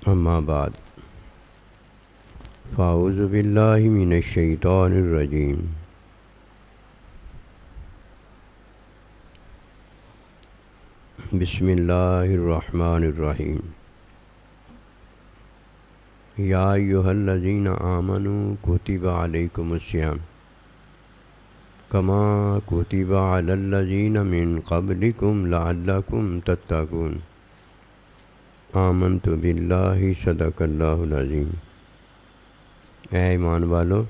اما بعد فاعوذ باللہ من الشیطان الرجیم بسم اللہ الرحمن الرحیم یا ایھا الذین آمنوا کتب علیکم الصیام کما کتب علی الذین من قبلکم لعلکم تتقون آمنت باللہ صدق اللہ العظیم۔ اے ایمان والو،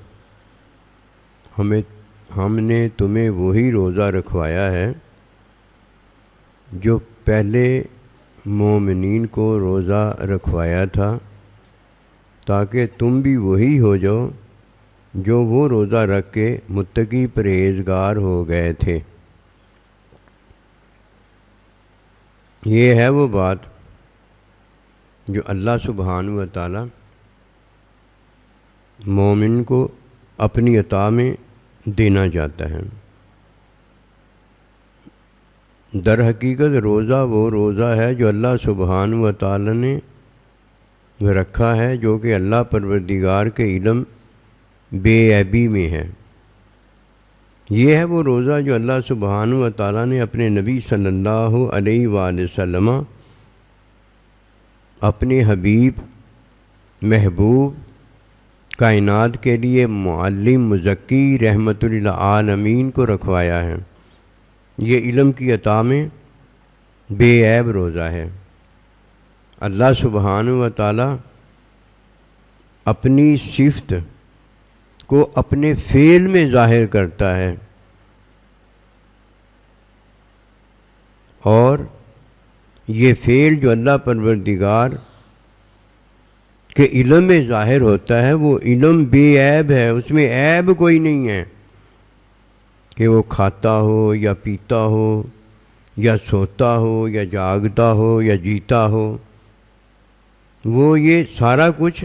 ہم نے تمہیں وہی روزہ رکھوایا ہے جو پہلے مومنین کو روزہ رکھوایا تھا، تاکہ تم بھی وہی ہو جاؤ جو وہ روزہ رکھ کے متقی پرہیزگار ہو گئے تھے۔ یہ ہے وہ بات جو اللہ سبحانہ و تعالی مومن کو اپنی عطا میں دینا چاہتا ہے۔ در حقیقت روزہ وہ روزہ ہے جو اللہ سبحانہ و تعالی نے رکھا ہے، جو کہ اللہ پروردگار کے علم بے عیبی میں ہے۔ یہ ہے وہ روزہ جو اللہ سبحانہ و تعالی نے اپنے نبی صلی اللہ علیہ وآلہ وسلم، اپنے حبیب محبوب کائنات کے لیے معلم مزکی رحمت للعالمین کو رکھوایا ہے۔ یہ علم کی عطا میں بے عیب روزہ ہے۔ اللہ سبحانہ و تعالی اپنی صفت کو اپنے فعل میں ظاہر کرتا ہے، اور یہ فعل جو اللہ پروردگار کے علم میں ظاہر ہوتا ہے وہ علم بے عیب ہے، اس میں عیب کوئی نہیں ہے کہ وہ کھاتا ہو یا پیتا ہو یا سوتا ہو یا جاگتا ہو یا جیتا ہو۔ وہ یہ سارا کچھ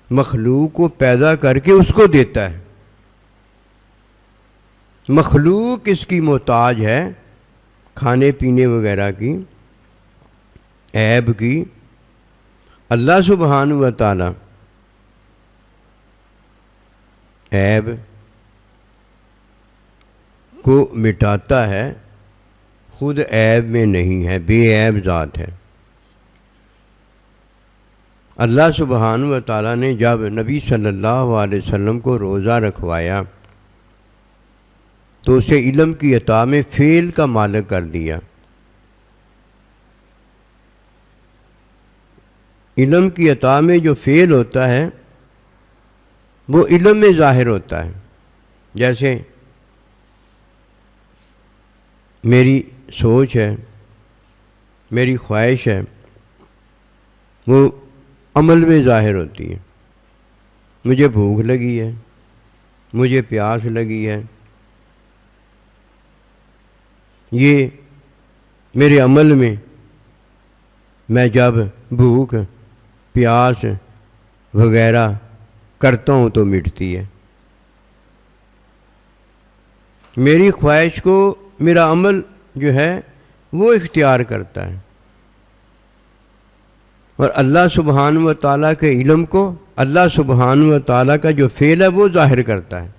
مخلوق کو پیدا کر کے اس کو دیتا ہے۔ مخلوق اس کی محتاج ہے کھانے پینے وغیرہ کی، عیب کی۔ اللہ سبحانہ و تعالی عیب کو مٹاتا ہے، خود عیب میں نہیں ہے، بے عیب ذات ہے۔ اللہ سبحانہ و تعالی نے جب نبی صلی اللہ علیہ وسلم کو روزہ رکھوایا تو اسے علم کی عطا میں فعل کا مالک کر دیا۔ علم کی عطا میں جو فعل ہوتا ہے وہ علم میں ظاہر ہوتا ہے۔ جیسے میری سوچ ہے، میری خواہش ہے، وہ عمل میں ظاہر ہوتی ہے۔ مجھے بھوک لگی ہے، مجھے پیاس لگی ہے، یہ میرے عمل میں جب بھوک پیاس وغیرہ کرتا ہوں تو مٹتی ہے۔ میری خواہش کو میرا عمل جو ہے وہ اختیار کرتا ہے، اور اللہ سبحانہ و تعالیٰ کے علم کو اللہ سبحانہ و تعالیٰ کا جو فعل ہے وہ ظاہر کرتا ہے۔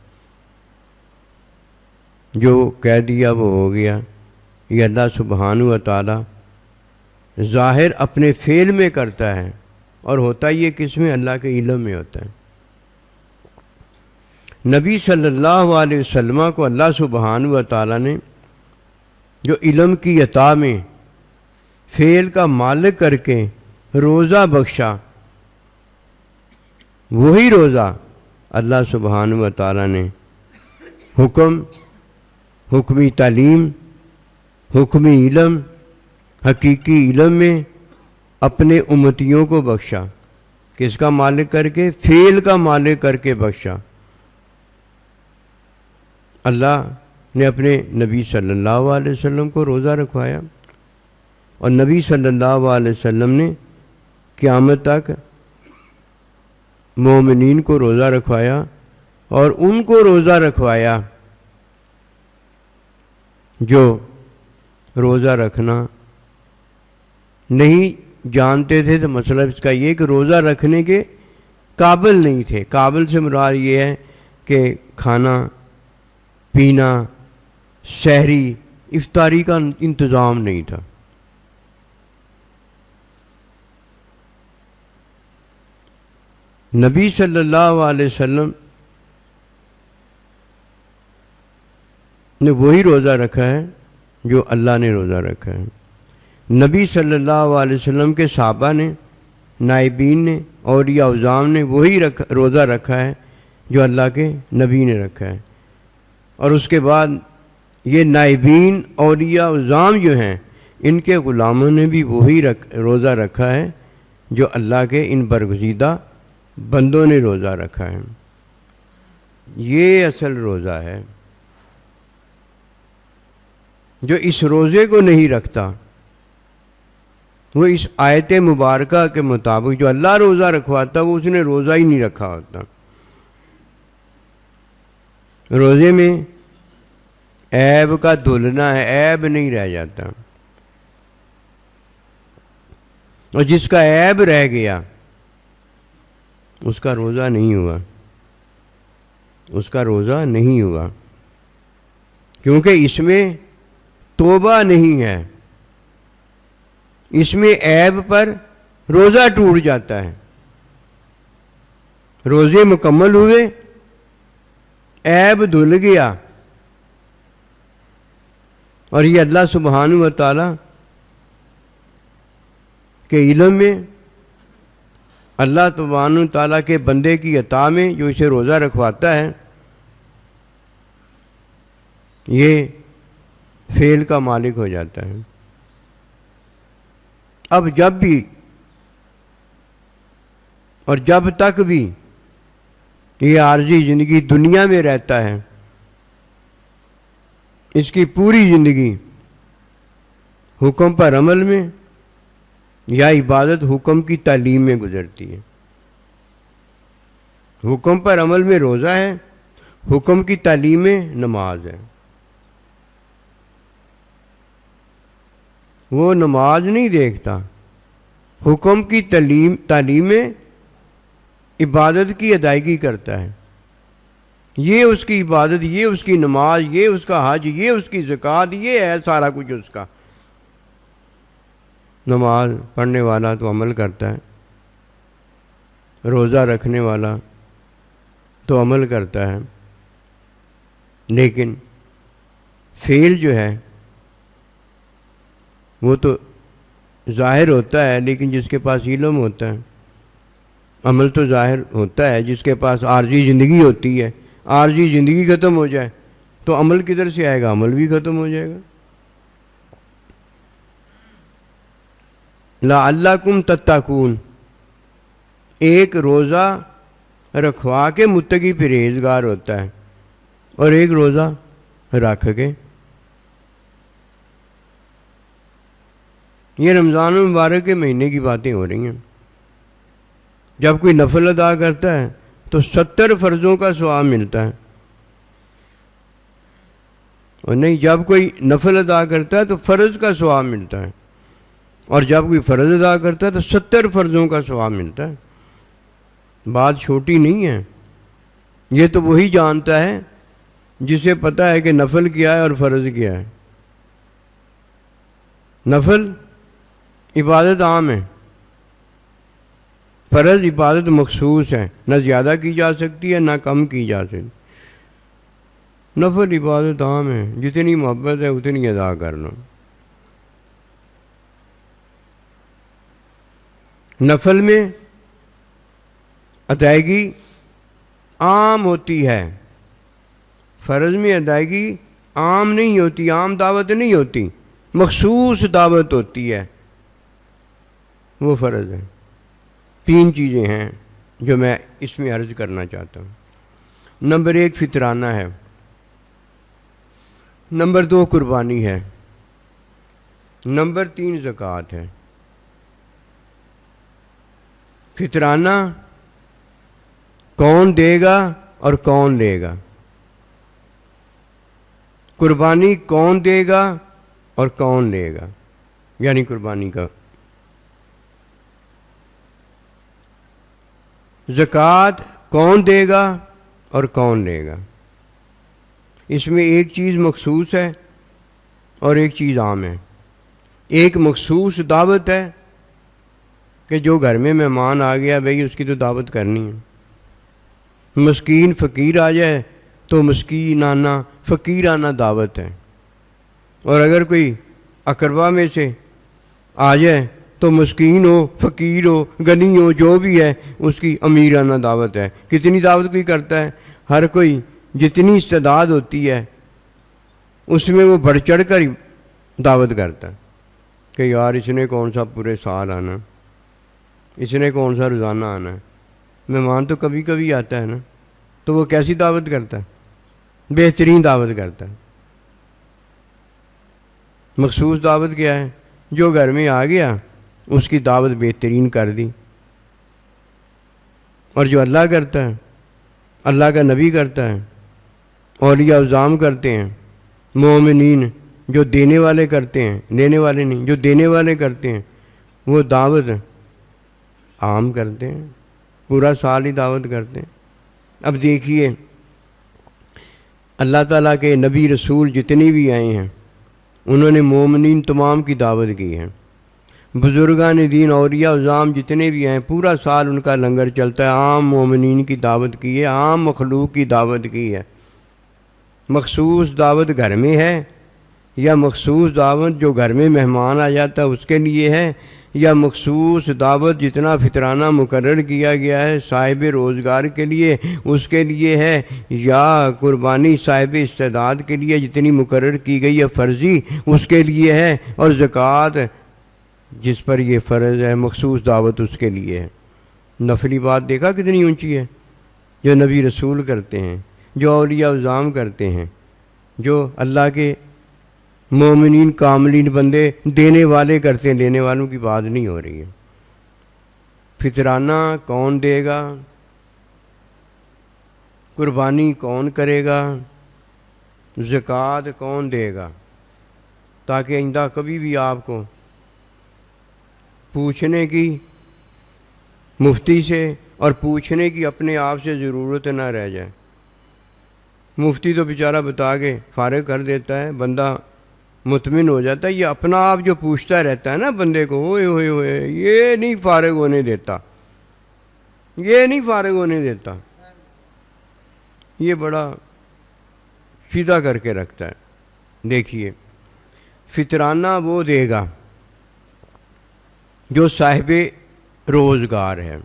جو کہہ دیا وہ ہو گیا۔ یہ اللہ سبحانہ و تعالیٰ ظاہر اپنے فعل میں کرتا ہے، اور ہوتا یہ کس میں؟ اللہ کے علم میں ہوتا ہے۔ نبی صلی اللہ علیہ وسلم کو اللہ سبحانہ و تعالیٰ نے جو علم کی عطا میں فعل کا مالک کر کے روزہ بخشا، وہی روزہ اللہ سبحانہ و تعالیٰ نے حکمی تعلیم، حکمی علم، حقیقی علم میں اپنے امتیوں کو بخشا۔ کس کا مالک کر کے؟ فعل کا مالک کر کے بخشا۔ اللہ نے اپنے نبی صلی اللہ علیہ وسلم کو روزہ رکھوایا، اور نبی صلی اللہ علیہ وسلم نے قیامت تک مومنین کو روزہ رکھوایا، اور ان کو روزہ رکھوایا جو روزہ رکھنا نہیں جانتے تھے تو مطلب اس کا یہ کہ روزہ رکھنے کے قابل نہیں تھے. قابل سے مراد یہ ہے کہ کھانا پینا سحری افطاری کا انتظام نہیں تھا. نبی صلی اللہ علیہ وسلم نے وہی روزہ رکھا ہے جو اللہ نے روزہ رکھا ہے. نبی صلی اللہ علیہ وسلم کے صحابہ نے، نائبین نے، اولیاء عظام نے وہی روزہ رکھا ہے جو اللہ کے نبی نے رکھا ہے. اور اس کے بعد یہ نائبین اولیاء عظام جو ہیں ان کے غلاموں نے بھی وہی روزہ رکھا ہے جو اللہ کے ان برگزیدہ بندوں نے روزہ رکھا ہے. یہ اصل روزہ ہے. جو اس روزے کو نہیں رکھتا وہ اس آیت مبارکہ کے مطابق جو اللہ روزہ رکھواتا وہ اس نے روزہ ہی نہیں رکھا ہوتا. روزے میں عیب کا دھلنا ہے، عیب نہیں رہ جاتا. اور جس کا عیب رہ گیا اس کا روزہ نہیں ہوا، اس کا روزہ نہیں ہوا، کیونکہ اس میں توبہ نہیں ہے. اس میں عیب پر روزہ ٹوٹ جاتا ہے. روزے مکمل ہوئے، عیب دھل گیا، اور یہ اللہ سبحانہ و تعالیٰ کے علم میں، اللہ سبحانہ و تعالیٰ کے بندے کی عطا میں جو اسے روزہ رکھواتا ہے یہ فعل کا مالک ہو جاتا ہے. اب جب بھی اور جب تک بھی یہ عارضی زندگی دنیا میں رہتا ہے اس کی پوری زندگی حکم پر عمل میں یا عبادت حکم کی تعلیم میں گزرتی ہے. حکم پر عمل میں روزہ ہے، حکم کی تعلیم میں نماز ہے. وہ نماز نہیں دیکھتا، حکم کی تعلیم میں عبادت کی ادائیگی کرتا ہے. یہ اس کی عبادت، یہ اس کی نماز، یہ اس کا حج، یہ اس کی زکوٰۃ، یہ ہے سارا کچھ اس کا. نماز پڑھنے والا تو عمل کرتا ہے، روزہ رکھنے والا تو عمل کرتا ہے، لیکن فعل جو ہے وہ تو ظاہر ہوتا ہے. لیکن جس کے پاس علم ہوتا ہے، عمل تو ظاہر ہوتا ہے. جس کے پاس عارضی زندگی ہوتی ہے، عارضی زندگی ختم ہو جائے تو عمل کدھر سے آئے گا؟ عمل بھی ختم ہو جائے گا. لعلکم تتقون، ایک روزہ رکھوا کے متقی پرہیزگار ہوتا ہے اور ایک روزہ رکھ کے. یہ رمضان المبارک کے مہینے کی باتیں ہو رہی ہیں. جب کوئی نفل ادا کرتا ہے تو 70 فرضوں کا ثواب ملتا ہے، اور نہیں جب کوئی نفل ادا کرتا ہے تو فرض کا ثواب ملتا ہے، اور جب کوئی فرض ادا کرتا ہے تو 70 فرضوں کا ثواب ملتا ہے. بات چھوٹی نہیں ہے. یہ تو وہی جانتا ہے جسے پتہ ہے کہ نفل کیا ہے اور فرض کیا ہے. نفل عبادت عام ہے، فرض عبادت مخصوص ہے، نہ زیادہ کی جا سکتی ہے نہ کم کی جا سکتی. نفل عبادت عام ہے، جتنی محبت ہے اتنی ادا کرنا. نفل میں ادائیگی عام ہوتی ہے، فرض میں ادائیگی عام نہیں ہوتی، عام دعوت نہیں ہوتی، مخصوص دعوت ہوتی ہے، وہ فرض ہے. 3 چیزیں ہیں جو میں اس میں عرض کرنا چاہتا ہوں. نمبر 1 فطرانہ ہے، نمبر 2 قربانی ہے، نمبر 3 زکوٰۃ ہے. فطرانہ کون دے گا اور کون لے گا، قربانی کون دے گا اور کون لے گا، یعنی قربانی کا زکوٰۃ کون دے گا اور کون لے گا؟ اس میں ایک چیز مخصوص ہے اور ایک چیز عام ہے۔ ایک مخصوص دعوت ہے کہ جو گھر میں مہمان آ گیا بھئی اس کی تو دعوت کرنی ہے۔ مسکین فقیر آ جائے تو مسکینانہ فقیرانہ دعوت ہے، اور اگر کوئی اقربا میں سے آ جائے تو مسکین ہو فقیر ہو غنی ہو جو بھی ہے اس کی امیرانہ دعوت ہے۔ کتنی دعوت کوئی کرتا ہے؟ ہر کوئی جتنی استعداد ہوتی ہے اس میں وہ بڑھ چڑھ کر دعوت کرتا ہے کہ یار اس نے کون سا پورے سال آنا، اس نے کون سا روزانہ آنا ہے، مہمان تو کبھی کبھی آتا ہے نا، تو وہ کیسی دعوت کرتا ہے؟ بہترین دعوت کرتا ہے۔ مخصوص دعوت کیا ہے؟ جو گھر میں آ گیا اس کی دعوت بہترین کر دی۔ اور جو اللہ کرتا ہے، اللہ کا نبی کرتا ہے، اولیاء اعظام کرتے ہیں، مومنین جو دینے والے کرتے ہیں، لینے والے نہیں، جو دینے والے کرتے ہیں، وہ دعوت عام کرتے ہیں، پورا سال ہی دعوت کرتے ہیں۔ اب دیکھیے اللہ تعالیٰ کے نبی رسول جتنے بھی آئے ہیں انہوں نے مومنین تمام کی دعوت کی ہے۔ بزرگان دین اولیاء اعظام جتنے بھی ہیں پورا سال ان کا لنگر چلتا ہے، عام مومنین کی دعوت کی ہے، عام مخلوق کی دعوت کی ہے۔ مخصوص دعوت گھر میں ہے یا مخصوص دعوت جو گھر میں مہمان آ جاتا ہے اس کے لیے ہے، یا مخصوص دعوت جتنا فطرانہ مقرر کیا گیا ہے صاحب روزگار کے لیے اس کے لیے ہے، یا قربانی صاحب استعداد کے لیے جتنی مقرر کی گئی ہے فرضی اس کے لیے ہے، اور زکوٰۃ جس پر یہ فرض ہے مخصوص دعوت اس کے لیے ہے۔ نفلی بات دیکھا کتنی اونچی ہے، جو نبی رسول کرتے ہیں، جو اولیاء اعظام کرتے ہیں، جو اللہ کے مومنین کاملین بندے دینے والے کرتے ہیں، لینے والوں کی بات نہیں ہو رہی ہے۔ فطرانہ کون دے گا، قربانی کون کرے گا، زکوٰۃ کون دے گا، تاکہ آئندہ کبھی بھی آپ کو پوچھنے کی مفتی سے اور پوچھنے کی اپنے آپ سے ضرورت نہ رہ جائے۔ مفتی تو بیچارہ بتا کے فارغ کر دیتا ہے، بندہ مطمئن ہو جاتا ہے۔ یہ اپنا آپ جو پوچھتا رہتا ہے نا بندے کو، ہوئے ہوئے ہوئے، یہ نہیں فارغ ہونے دیتا، یہ نہیں فارغ ہونے دیتا، یہ بڑا فدا کر کے رکھتا ہے۔ دیکھیے فطرانہ وہ دے گا جو صاحب روزگار ہے،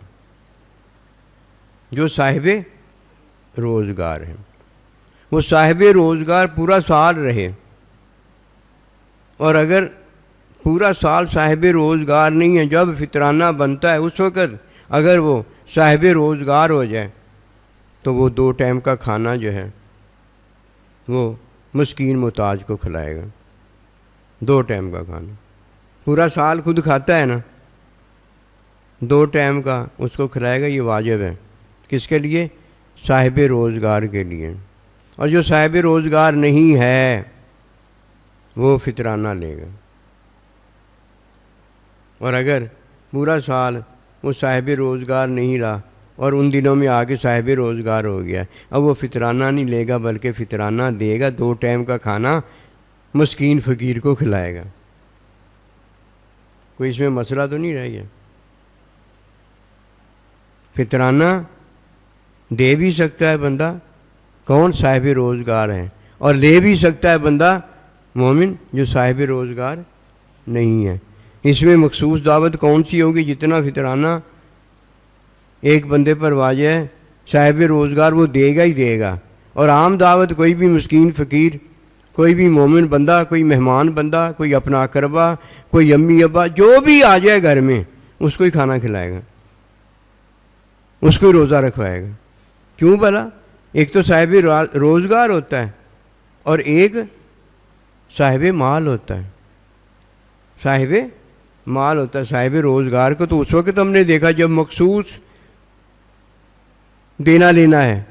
جو صاحب روزگار ہے، وہ صاحب روزگار پورا سال رہے، اور اگر پورا سال صاحب روزگار نہیں ہے، جب فطرانہ بنتا ہے اس وقت اگر وہ صاحب روزگار ہو جائے تو وہ 2 ٹائم کا کھانا جو ہے وہ مسکین محتاج کو کھلائے گا۔ 2 ٹائم کا کھانا پورا سال خود کھاتا ہے نا، 2 ٹائم کا اس کو کھلائے گا۔ یہ واجب ہے کس کے لیے؟ صاحب روزگار کے لیے۔ اور جو صاحب روزگار نہیں ہے وہ فطرانہ لے گا، اور اگر پورا سال وہ صاحب روزگار نہیں رہا اور ان دنوں میں آگے صاحب روزگار ہو گیا، اب وہ فطرانہ نہیں لے گا بلکہ فطرانہ دے گا، 2 ٹائم کا کھانا مسکین فقیر کو کھلائے گا۔ کوئی اس میں مسئلہ تو نہیں رہ گیا؟ فطرانہ دے بھی سکتا ہے بندہ کون صاحب روزگار ہے، اور لے بھی سکتا ہے بندہ مومن جو صاحب روزگار نہیں ہے۔ اس میں مخصوص دعوت کون سی ہوگی؟ جتنا فطرانہ ایک بندے پر واجب ہے صاحب روزگار وہ دے گا ہی دے گا، اور عام دعوت کوئی بھی مسکین فقیر، کوئی بھی مومن بندہ، کوئی مہمان بندہ، کوئی اپنا اقربا، کوئی امی ابا جو بھی آ جائے گھر میں اس کو ہی کھانا کھلائے گا، اس کو ہی روزہ رکھوائے گا۔ کیوں بھلا؟ ایک تو صاحب روزگار ہوتا ہے اور ایک صاحب مال ہوتا ہے، صاحب مال ہوتا ہے۔ صاحب روزگار کو تو اس وقت ہم نے دیکھا جب مخصوص دینا لینا ہے،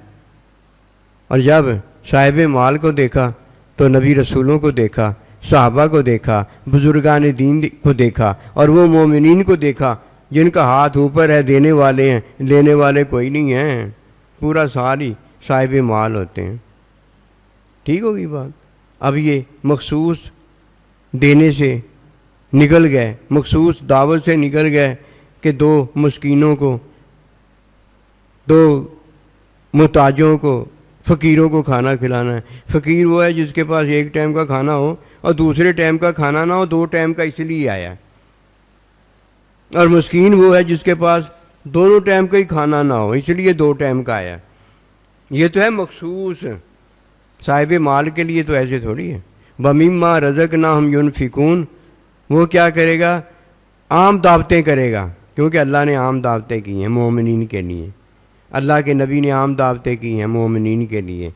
اور جب صاحب مال کو دیکھا تو نبی رسولوں کو دیکھا، صحابہ کو دیکھا، بزرگان دین کو دیکھا، اور وہ مومنین کو دیکھا جن کا ہاتھ اوپر ہے دینے والے ہیں، لینے والے کوئی نہیں ہیں، پورا سال ہی صاحب مال ہوتے ہیں۔ ٹھیک ہوگی بات؟ اب یہ مخصوص دینے سے نکل گئے، مخصوص دعوت سے نکل گئے کہ 2 مسکینوں کو، 2 محتاجوں کو، فقیروں کو کھانا کھلانا ہے۔ فقیر وہ ہے جس کے پاس ایک ٹائم کا کھانا ہو اور دوسرے ٹائم کا کھانا نہ ہو، 2 ٹائم کا اس لیے آیا ہے۔ اور مسکین وہ ہے جس کے پاس دونوں ٹائم کا ہی کھانا نہ ہو، اس لیے 2 ٹائم کا آیا۔ یہ تو ہے مخصوص، صاحب مال کے لیے تو ایسے تھوڑی ہے۔ وَمِمَّا رَزَقْنَاهُمْ يُنْفِقُونَ، وہ کیا کرے گا؟ عام دعوتیں کرے گا، کیونکہ اللہ نے عام دعوتیں کی ہیں مومنین کے لیے، اللہ کے نبی نے عام دعوتیں کی ہیں مومنین کے لیے،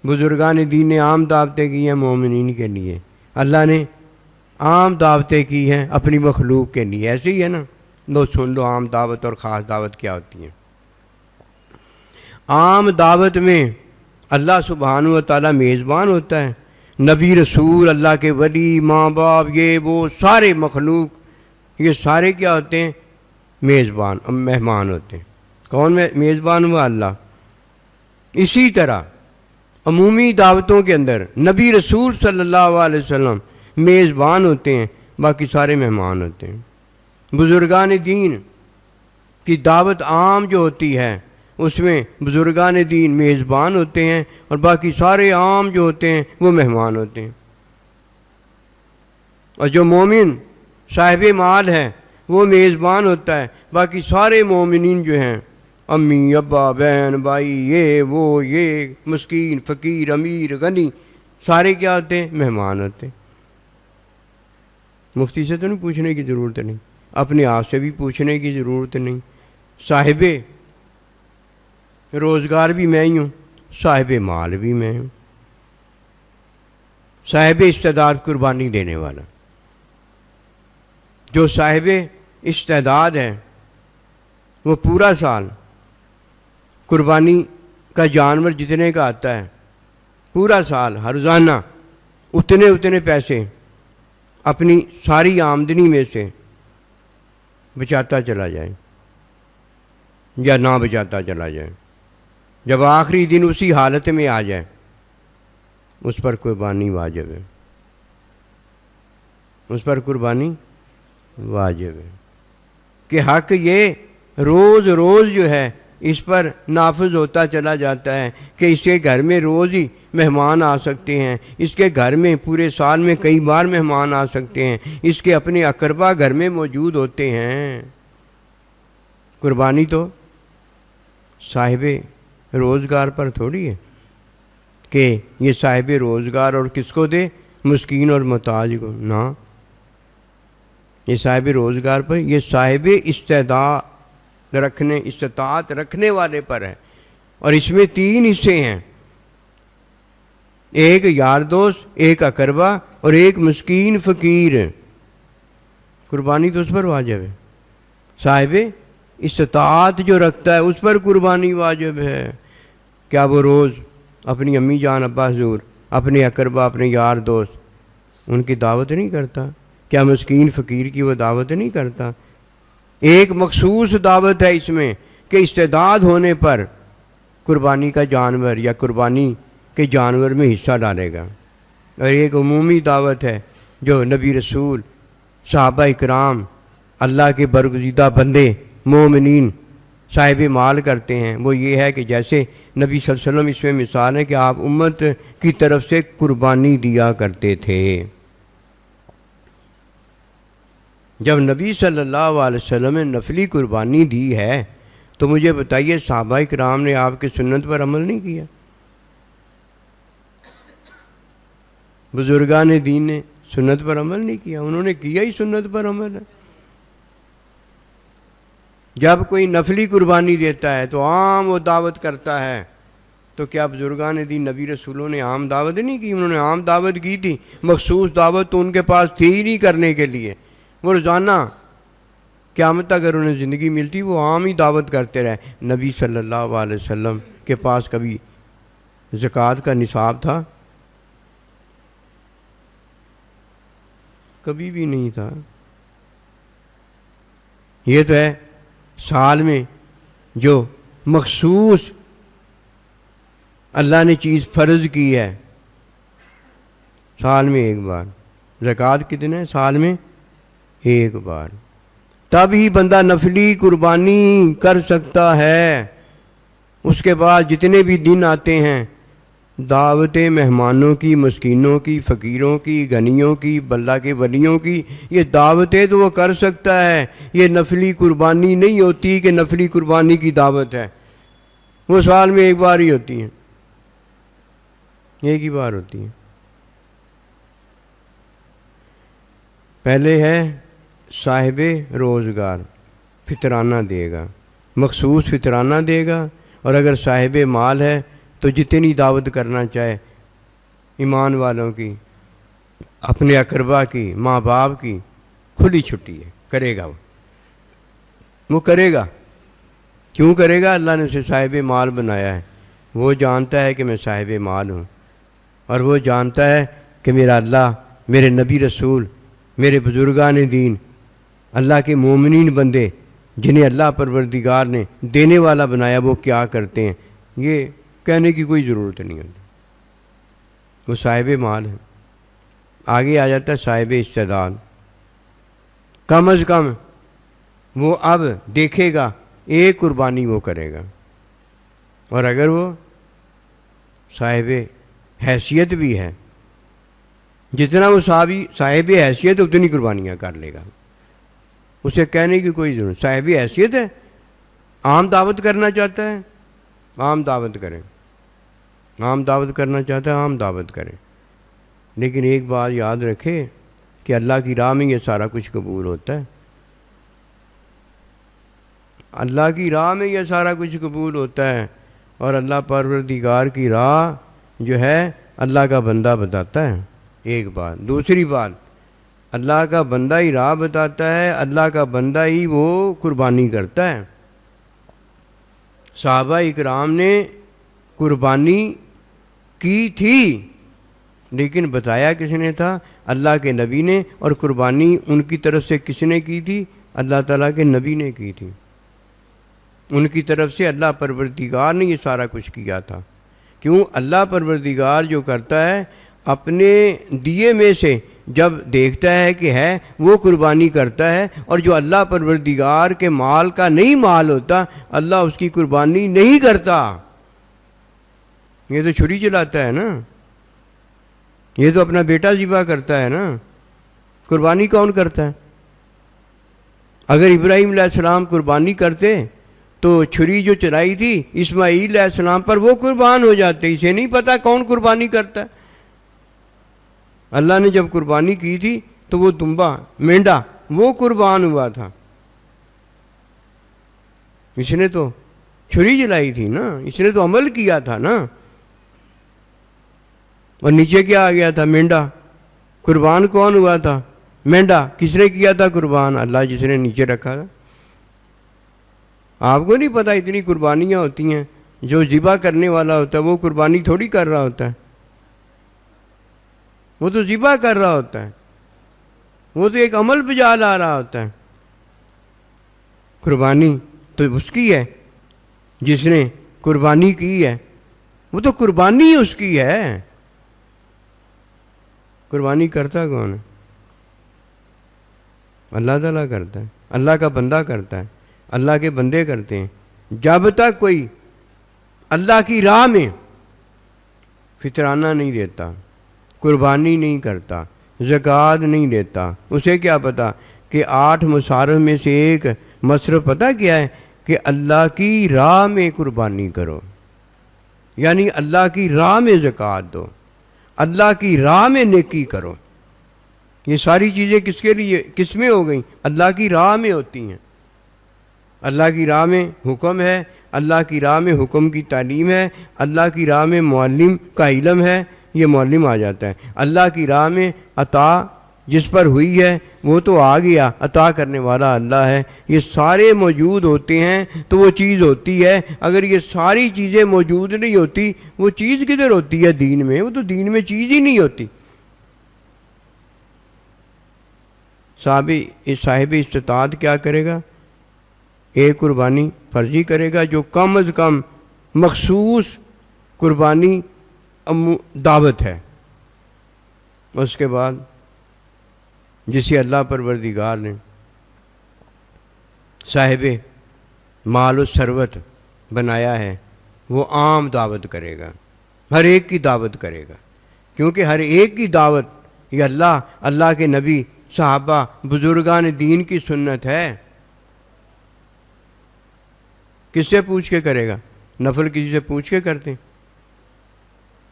بزرگان دین نے عام دعوتیں کی ہیں مومنین کے لیے، اللہ نے عام دعوتیں کی ہیں اپنی مخلوق کے لیے۔ ایسے ہی ہے نا، لو سن لو عام دعوت اور خاص دعوت کیا ہوتی ہے۔ عام دعوت میں اللہ سبحانہ و تعالیٰ میزبان ہوتا ہے، نبی رسول، اللہ کے ولی، ماں باپ، یہ وہ سارے مخلوق، یہ سارے کیا ہوتے ہیں؟ میزبان، مہمان ہوتے ہیں۔ کون میزبان ہوا؟ اللہ۔ اسی طرح عمومی دعوتوں کے اندر نبی رسول صلی اللہ علیہ وسلم میزبان ہوتے ہیں، باقی سارے مہمان ہوتے ہیں۔ بزرگان دین کی دعوت عام جو ہوتی ہے اس میں بزرگان دین میزبان ہوتے ہیں اور باقی سارے عام جو ہوتے ہیں وہ مہمان ہوتے ہیں۔ اور جو مومن صاحب مال ہے وہ میزبان ہوتا ہے، باقی سارے مومنین جو ہیں، امی، ابا، بہن، بھائی، یہ وہ، یہ مسکین، فقیر، امیر، غنی، سارے کیا ہوتے ہیں؟ مہمان ہوتے ہیں۔ مفتی سے تو نہیں پوچھنے کی ضرورت نہیں، اپنے آپ سے بھی پوچھنے کی ضرورت نہیں۔ صاحب روزگار بھی میں ہی ہوں، صاحب مال بھی میں ہوں، صاحب استعداد قربانی دینے والا۔ جو صاحب استعداد ہے وہ پورا سال قربانی کا جانور جتنے کا آتا ہے، پورا سال ہر روزانہ اتنے پیسے اپنی ساری آمدنی میں سے بچاتا چلا جائے یا نہ بچاتا چلا جائے، جب آخری دن اسی حالت میں آ جائے اس پر قربانی واجب ہے، اس پر قربانی واجب ہے کہ حق یہ روز روز جو ہے اس پر نافذ ہوتا چلا جاتا ہے کہ اس کے گھر میں روز ہی مہمان آ سکتے ہیں، اس کے گھر میں پورے سال میں کئی بار مہمان آ سکتے ہیں، اس کے اپنے اقربا گھر میں موجود ہوتے ہیں۔ قربانی تو صاحب روزگار پر تھوڑی ہے کہ یہ صاحب روزگار اور کس کو دے؟ مسکین اور محتاج کو نہ، یہ صاحب روزگار پر، یہ صاحب استطاعت رکھنے والے پر ہے۔ اور اس میں 3 حصے ہیں، ایک یار دوست، ایک اقربا اور ایک مسکین فقیر۔ قربانی تو اس پر واجب ہے، صاحب استطاعت جو رکھتا ہے اس پر قربانی واجب ہے۔ کیا وہ روز اپنی امی جان، ابا حضور، اپنے اقربا، اپنے یار دوست ان کی دعوت نہیں کرتا؟ کیا مسکین فقیر کی وہ دعوت نہیں کرتا؟ ایک مخصوص دعوت ہے اس میں کہ استعداد ہونے پر قربانی کا جانور یا قربانی کے جانور میں حصہ ڈالے گا، اور ایک عمومی دعوت ہے جو نبی رسول، صحابہ اکرام، اللہ کے برگزیدہ بندے، مومنین، صاحب مال کرتے ہیں۔ وہ یہ ہے کہ جیسے نبی صلی اللہ علیہ وسلم اس میں مثال ہے کہ آپ امت کی طرف سے قربانی دیا کرتے تھے۔ جب نبی صلی اللہ علیہ وسلم نے نفلی قربانی دی ہے تو مجھے بتائیے صحابہ کرام نے آپ کی سنت پر عمل نہیں کیا؟ بزرگان دین نے سنت پر عمل نہیں کیا؟ انہوں نے کیا ہی سنت پر عمل ہے۔ جب کوئی نفلی قربانی دیتا ہے تو عام وہ دعوت کرتا ہے، تو کیا بزرگان دین نبی رسولوں نے عام دعوت نہیں کی؟ انہوں نے عام دعوت کی تھی، مخصوص دعوت تو ان کے پاس تھی ہی نہیں کرنے کے لیے۔ وہ روزانہ قیامت تک اگر انہیں زندگی ملتی وہ عام ہی دعوت کرتے رہے۔ نبی صلی اللہ علیہ وسلم کے پاس کبھی زکوٰۃ کا نصاب تھا؟ کبھی بھی نہیں تھا۔ یہ تو ہے سال میں جو مخصوص اللہ نے چیز فرض کی ہے، سال میں ایک بار۔ زکوٰۃ کتنے ہیں؟ سال میں ایک بار۔ تب ہی بندہ نفلی قربانی کر سکتا ہے۔ اس کے بعد جتنے بھی دن آتے ہیں، دعوتیں مہمانوں کی، مسکینوں کی، فقیروں کی، غنیوں کی، اللہ کے ولیوں کی، یہ دعوتیں تو وہ کر سکتا ہے۔ یہ نفلی قربانی نہیں ہوتی کہ نفلی قربانی کی دعوت ہے، وہ سال میں ایک بار ہی ہوتی ہیں، ایک ہی بار ہوتی ہیں۔ پہلے ہے صاحب روزگار، فطرانہ دے گا، مخصوص فطرانہ دے گا، اور اگر صاحب مال ہے تو جتنی دعوت کرنا چاہے ایمان والوں کی، اپنے اقربا کی، ماں باپ کی، کھلی چھٹی ہے، کرے گا وہ کرے گا۔ کیوں کرے گا؟ اللہ نے اسے صاحب مال بنایا ہے۔ وہ جانتا ہے کہ میں صاحب مال ہوں، اور وہ جانتا ہے کہ میرا اللہ، میرے نبی رسول، میرے بزرگان دین، اللہ کے مومنین بندے جنہیں اللہ پروردگار نے دینے والا بنایا، وہ کیا کرتے ہیں، یہ کہنے کی کوئی ضرورت نہیں ہوتی۔ وہ صاحب مال ہے۔ آگے آ جاتا ہے صاحب استعداد۔ کم از کم وہ اب دیکھے گا ایک قربانی وہ کرے گا، اور اگر وہ صاحب حیثیت بھی ہے، جتنا وہ صاحب حیثیت ہے اتنی قربانیاں کر لے گا، اسے کہنے کی کوئی ضرورت۔ صاحب حیثیت ہے، عام دعوت کرنا چاہتا ہے، عام دعوت کریں، عام دعوت کرنا چاہتا ہے، عام دعوت کریں، لیکن ایک بات یاد رکھے کہ اللہ کی راہ میں یہ سارا کچھ قبول ہوتا ہے۔ اللہ کی راہ میں یہ سارا کچھ قبول ہوتا ہے، اور اللہ پروردگار کی راہ جو ہے اللہ کا بندہ بتاتا ہے، ایک بات۔ دوسری بات، اللہ کا بندہ ہی راہ بتاتا ہے، اللہ کا بندہ ہی وہ قربانی کرتا ہے۔ صحابہ اکرام نے قربانی کی تھی، لیکن بتایا کس نے تھا؟ اللہ کے نبی نے، اور قربانی ان کی طرف سے کس نے کی تھی؟ اللہ تعالیٰ کے نبی نے کی تھی۔ ان کی طرف سے اللہ پروردگار نے یہ سارا کچھ کیا تھا۔ کیوں؟ اللہ پروردگار جو کرتا ہے اپنے دیے میں سے جب دیکھتا ہے کہ ہے، وہ قربانی کرتا ہے، اور جو اللہ پروردگار کے مال کا نہیں مال ہوتا، اللہ اس کی قربانی نہیں کرتا۔ یہ تو چھری چلاتا ہے نا، یہ تو اپنا بیٹا ذبح کرتا ہے نا، قربانی کون کرتا ہے؟ اگر ابراہیم علیہ السلام قربانی کرتے تو چھری جو چلائی تھی اسماعیل علیہ السلام پر، وہ قربان ہو جاتے۔ اسے نہیں پتا کون قربانی کرتا ہے۔ اللہ نے جب قربانی کی تھی تو وہ دمبا، مینڈا، وہ قربان ہوا تھا۔ اس نے تو چھری جلائی تھی نا، اس نے تو عمل کیا تھا نا، اور نیچے کیا آ گیا تھا؟ مینڈا۔ قربان کون ہوا تھا؟ مینڈا۔ کس نے کیا تھا قربان؟ اللہ، جس نے نیچے رکھا تھا۔ آپ کو نہیں پتا اتنی قربانیاں ہوتی ہیں، جو ذبح کرنے والا ہوتا ہے وہ قربانی تھوڑی کر رہا ہوتا ہے، وہ تو ذبح کر رہا ہوتا ہے، وہ تو ایک عمل بجا لا رہا ہوتا ہے۔ قربانی تو اس کی ہے جس نے قربانی کی ہے، وہ تو قربانی اس کی ہے۔ قربانی کرتا کون ہے؟ اللہ تعالیٰ کرتا ہے، اللہ کا بندہ کرتا ہے، اللہ کے بندے کرتے ہیں۔ جب تک کوئی اللہ کی راہ میں فطرانہ نہیں دیتا، قربانی نہیں کرتا، زکوٰۃ نہیں دیتا، اسے کیا پتا کہ 8 مصارف میں سے ایک مصرف پتہ کیا ہے؟ کہ اللہ کی راہ میں قربانی کرو، یعنی اللہ کی راہ میں زکوٰۃ دو، اللہ کی راہ میں نیکی کرو۔ یہ ساری چیزیں کس کے لیے، کس میں ہو گئیں؟ اللہ کی راہ میں ہوتی ہیں۔ اللہ کی راہ میں حکم ہے، اللہ کی راہ میں حکم کی تعلیم ہے، اللہ کی راہ میں معلم کا علم ہے، یہ معلم آ جاتا ہے۔ اللہ کی راہ میں عطا جس پر ہوئی ہے وہ تو آ گیا، عطا کرنے والا اللہ ہے۔ یہ سارے موجود ہوتے ہیں تو وہ چیز ہوتی ہے۔ اگر یہ ساری چیزیں موجود نہیں ہوتی، وہ چیز کدھر ہوتی ہے دین میں؟ وہ تو دین میں چیز ہی نہیں ہوتی۔ صاحب استطاعت کیا کرے گا؟ ایک قربانی فرضی کرے گا جو کم از کم مخصوص قربانی دعوت ہے، اس کے بعد جسے اللہ پروردگار نے صاحب مال و ثروت بنایا ہے وہ عام دعوت کرے گا، ہر ایک کی دعوت کرے گا، کیونکہ ہر ایک کی دعوت یہ اللہ کے نبی، صحابہ، بزرگان دین کی سنت ہے۔ کس سے پوچھ کے کرے گا؟ نفل کسی سے پوچھ کے کرتے ہیں؟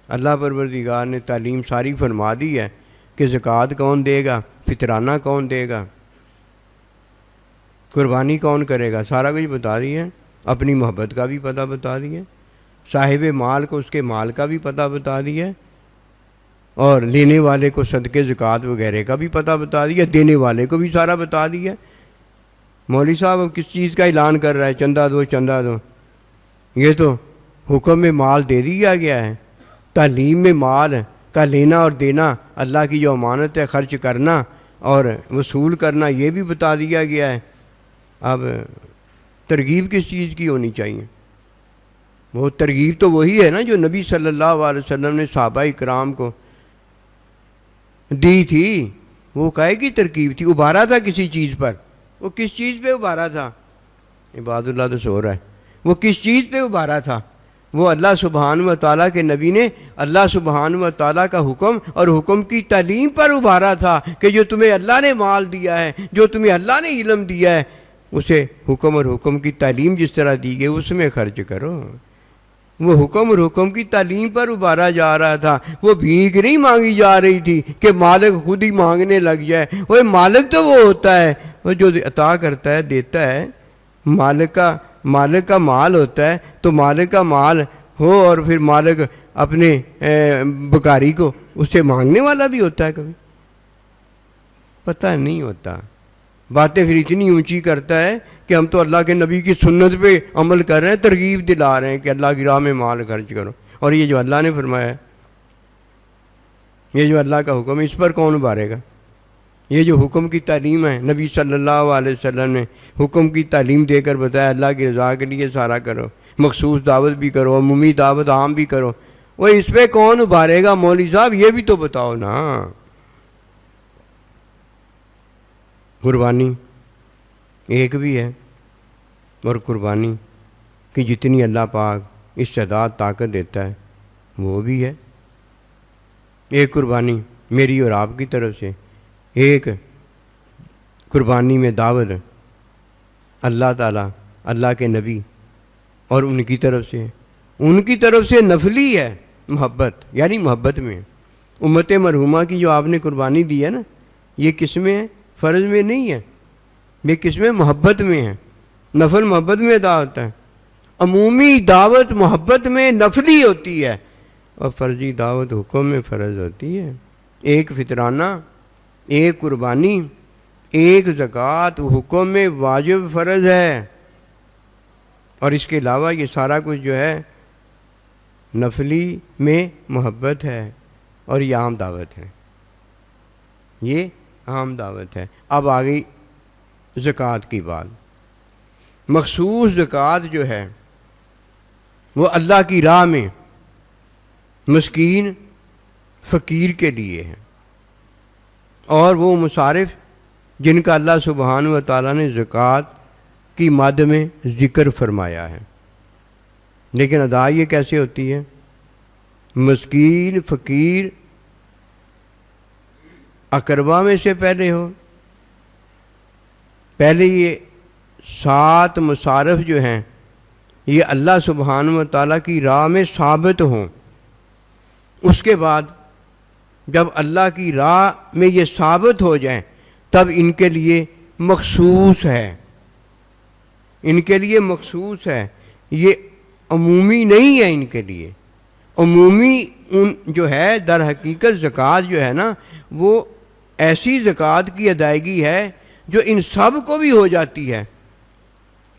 اللہ پروردگار نے تعلیم ساری فرما دی ہے کہ زکوٰۃ کون دے گا، فطرانہ کون دے گا، قربانی کون کرے گا، سارا کچھ بتا دیا ہے۔ اپنی محبت کا بھی پتہ بتا دیا ہے، صاحب مال کو اس کے مال کا بھی پتہ بتا دیا ہے، اور لینے والے کو صدقے زکوٰۃ وغیرہ کا بھی پتہ بتا دیا، دینے والے کو بھی سارا بتا دیا۔ مولوی صاحب اب کس چیز کا اعلان کر رہا ہے؟ چندہ دو چندہ دو، یہ تو حکم میں مال دے دیا گیا ہے، تعلیم میں مال کا لینا اور دینا، اللہ کی جو امانت ہے خرچ کرنا اور وصول کرنا، یہ بھی بتا دیا گیا ہے۔ اب ترغیب کس چیز کی ہونی چاہیے؟ وہ ترغیب تو وہی ہے نا جو نبی صلی اللہ علیہ وسلم نے صحابہ اکرام کو دی تھی، وہ کہے کی ترغیب تھی، ابھارا تھا کسی چیز پر۔ وہ کس چیز پہ ابھارا تھا؟ عباد اللہ تو سو رہا ہے۔ وہ کس چیز پہ ابھارا تھا؟ وہ اللہ سبحانہ و تعالیٰ کے نبی نے اللہ سبحانہ و تعالیٰ کا حکم اور حکم کی تعلیم پر ابھارا تھا کہ جو تمہیں اللہ نے مال دیا ہے، جو تمہیں اللہ نے علم دیا ہے، اسے حکم اور حکم کی تعلیم جس طرح دی گئی اس میں خرچ کرو۔ وہ حکم اور حکم کی تعلیم پر ابھارا جا رہا تھا، وہ بھیک نہیں مانگی جا رہی تھی کہ مالک خود ہی مانگنے لگ جائے۔ وہ مالک تو وہ ہوتا ہے وہ جو عطا کرتا ہے، دیتا ہے۔ مالک کا مال ہوتا ہے تو مالک کا مال ہو اور پھر مالک اپنے بکاری کو اس سے مانگنے والا بھی ہوتا ہے، کبھی پتہ نہیں ہوتا۔ باتیں پھر اتنی اونچی کرتا ہے کہ ہم تو اللہ کے نبی کی سنت پہ عمل کر رہے ہیں، ترغیب دلا رہے ہیں کہ اللہ کی راہ میں مال خرچ کرو، اور یہ جو اللہ نے فرمایا ہے، یہ جو اللہ کا حکم ہے، اس پر کون ابھارے گا؟ یہ جو حکم کی تعلیم ہے، نبی صلی اللہ علیہ وسلم نے حکم کی تعلیم دے کر بتایا اللہ کی رضا کے لیے سارا کرو، مخصوص دعوت بھی کرو، عمومی دعوت عام بھی کرو، وہ اس پہ کون ابھارے گا؟ مولوی صاحب یہ بھی تو بتاؤ نا۔ قربانی ایک بھی ہے، اور قربانی کی جتنی اللہ پاک استعداد طاقت دیتا ہے وہ بھی ہے۔ ایک قربانی میری اور آپ کی طرف سے، ایک قربانی میں دعوت اللہ تعالیٰ، اللہ کے نبی اور ان کی طرف سے نفلی ہے، محبت، یعنی محبت میں امت مرحومہ کی جو آپ نے قربانی دی ہے نا، یہ کس میں ہے؟ فرض میں نہیں ہے، یہ کس میں؟ محبت میں ہے۔ نفل محبت میں ادا ہوتا ہے، عمومی دعوت محبت میں نفلی ہوتی ہے، اور فرضی دعوت حکم میں فرض ہوتی ہے۔ ایک فطرانہ، ایک قربانی، ایک زکوٰۃ حکم میں واجب فرض ہے، اور اس کے علاوہ یہ سارا کچھ جو ہے نفلی میں محبت ہے، اور یہ عام دعوت ہے، یہ عام دعوت ہے۔ اب آ گئی زکوٰۃ کی بات۔ مخصوص زکوٰۃ جو ہے وہ اللہ کی راہ میں مسکین فقیر کے لیے ہے، اور وہ مصارف جن کا اللہ سبحانہ و تعالیٰ نے زکوٰۃ کی مد میں ذکر فرمایا ہے، لیکن ادا یہ کیسے ہوتی ہے؟ مسکین فقیر اقربا میں سے پہلے ہو، پہلے یہ 7 مصارف جو ہیں یہ اللہ سبحانہ و تعالیٰ کی راہ میں ثابت ہوں، اس کے بعد جب اللہ کی راہ میں یہ ثابت ہو جائیں تب ان کے لیے مخصوص ہے، ان کے لیے مخصوص ہے، یہ عمومی نہیں ہے۔ ان کے لیے عمومی جو ہے در حقیقت زکوٰۃ جو ہے نا، وہ ایسی زکوٰۃ کی ادائیگی ہے جو ان سب کو بھی ہو جاتی ہے،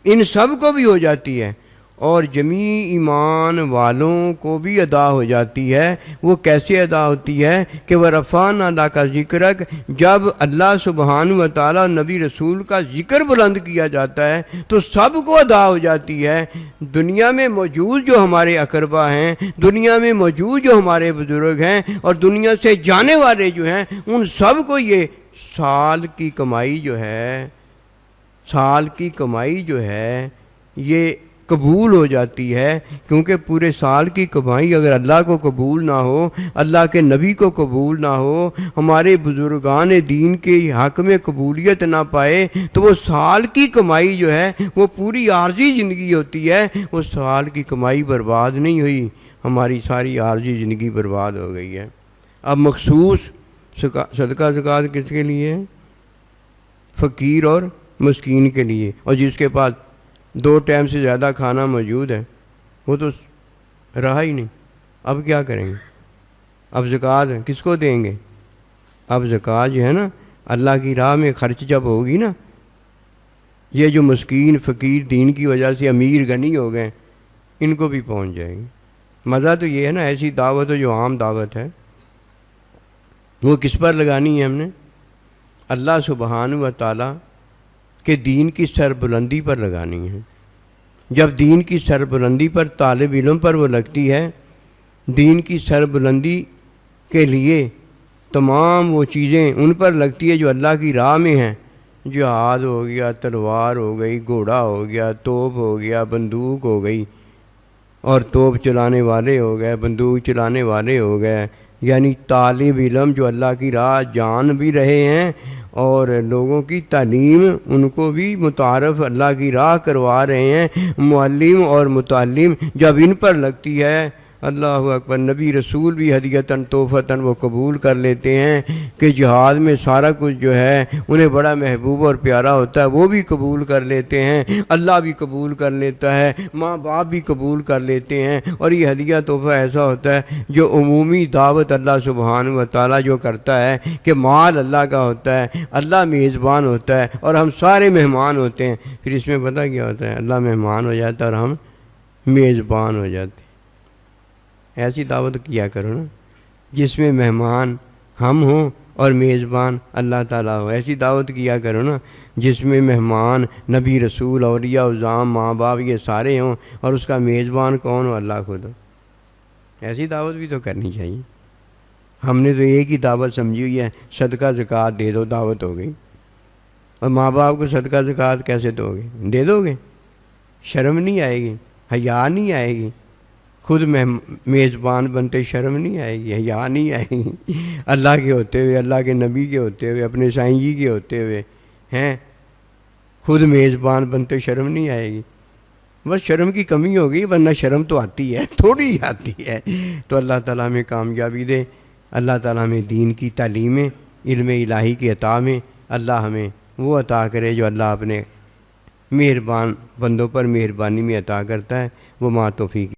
ان سب کو بھی ہو جاتی ہے، اور جمیع ایمان والوں کو بھی ادا ہو جاتی ہے۔ وہ کیسے ادا ہوتی ہے کہ وَرَفَعْنَا لَكَ ذِكْرَكَ، جب اللہ سبحانہ و تعالیٰ نبی رسول کا ذکر بلند کیا جاتا ہے تو سب کو ادا ہو جاتی ہے۔ دنیا میں موجود جو ہمارے اقربا ہیں، دنیا میں موجود جو ہمارے بزرگ ہیں، اور دنیا سے جانے والے جو ہیں، ان سب کو یہ سال کی کمائی جو ہے یہ قبول ہو جاتی ہے، کیونکہ پورے سال کی کمائی اگر اللہ کو قبول نہ ہو، اللہ کے نبی کو قبول نہ ہو، ہمارے بزرگان دین کے حق میں قبولیت نہ پائے، تو وہ سال کی کمائی جو ہے وہ پوری عارضی زندگی ہوتی ہے۔ وہ سال کی کمائی برباد نہیں ہوئی، ہماری ساری عارضی زندگی برباد ہو گئی ہے۔ اب مخصوص صدقہ زکوٰۃ کس کے لیے ہے؟ فقیر اور مسکین کے لیے، اور جس کے پاس 2 ٹائم سے زیادہ کھانا موجود ہے وہ تو رہا ہی نہیں، اب کیا کریں گے؟ اب زکوٰۃ کس کو دیں گے؟ اب زکوٰۃ جو ہے نا اللہ کی راہ میں خرچ جب ہوگی نا، یہ جو مسکین فقیر دین کی وجہ سے امیر غنی ہو گئے ان کو بھی پہنچ جائے گی۔ مزہ تو یہ ہے نا، ایسی دعوت ہو جو عام دعوت ہے، وہ کس پر لگانی ہے ہم نے؟ اللہ سبحانہ و تعالیٰ کہ دین کی سربلندی پر لگانی ہے۔ جب دین کی سربلندی پر طالب علم پر وہ لگتی ہے، دین کی سربلندی کے لیے تمام وہ چیزیں ان پر لگتی ہے جو اللہ کی راہ میں ہیں، جہاد ہو گیا، تلوار ہو گئی، گھوڑا ہو گیا، توپ ہو گیا، بندوق ہو گئی، اور توپ چلانے والے ہو گئے، بندوق چلانے والے ہو گئے، یعنی طالب علم جو اللہ کی راہ جان بھی رہے ہیں اور لوگوں کی تعلیم ان کو بھی متعارف اللہ کی راہ کروا رہے ہیں، معلم اور متعلم جب ان پر لگتی ہے، اللہ اکبر، نبی رسول بھی ہدیتاً تحفتاً وہ قبول کر لیتے ہیں کہ جہاد میں سارا کچھ جو ہے انہیں بڑا محبوب اور پیارا ہوتا ہے، وہ بھی قبول کر لیتے ہیں، اللہ بھی قبول کر لیتا ہے، ماں باپ بھی قبول کر لیتے ہیں، اور یہ ہدیہ تحفہ ایسا ہوتا ہے جو عمومی دعوت اللہ سبحانہ و تعالیٰ جو کرتا ہے کہ مال اللہ کا ہوتا ہے، اللہ میزبان ہوتا ہے اور ہم سارے مہمان ہوتے ہیں۔ پھر اس میں پتہ کیا ہوتا ہے؟ اللہ مہمان ہو جاتا ہے اور ہم میزبان ہو جاتے ہیں۔ ایسی دعوت کیا کرو نا جس میں مہمان ہم ہوں اور میزبان اللہ تعالیٰ ہو۔ ایسی دعوت کیا کرو نا جس میں مہمان نبی رسول اولیاء اعظام ماں باپ یہ سارے ہوں اور اس کا میزبان کون ہو؟ اللہ خود ہو۔ ایسی دعوت بھی تو کرنی چاہیے۔ ہم نے تو ایک ہی دعوت سمجھی ہوئی ہے، صدقہ زکوٰۃ دے دو، دعوت ہو گئی۔ اور ماں باپ کو صدقہ زکوٰۃ کیسے دو گے؟ دے دو گے؟ شرم نہیں آئے گی؟ حیا نہیں آئے گی؟ خود میزبان بنتے شرم نہیں آئے گی؟ حیا نہیں آئے گی؟ اللہ کے ہوتے ہوئے، اللہ کے نبی کے ہوتے ہوئے، اپنے سائیں جی کے ہوتے ہوئے ہیں خود میزبان بنتے شرم نہیں آئے گی؟ بس شرم کی کمی ہوگی، ورنہ شرم تو آتی ہے، تھوڑی ہی آتی ہے۔ تو اللہ تعالیٰ ہمیں کامیابی دے، اللہ تعالیٰ ہمیں دین کی تعلیمیں، علم الہی کی عطا میں اللہ ہمیں وہ عطا کرے جو اللہ اپنے مہربان بندوں پر مہربانی میں عطا کرتا ہے۔ وہ ما توفیق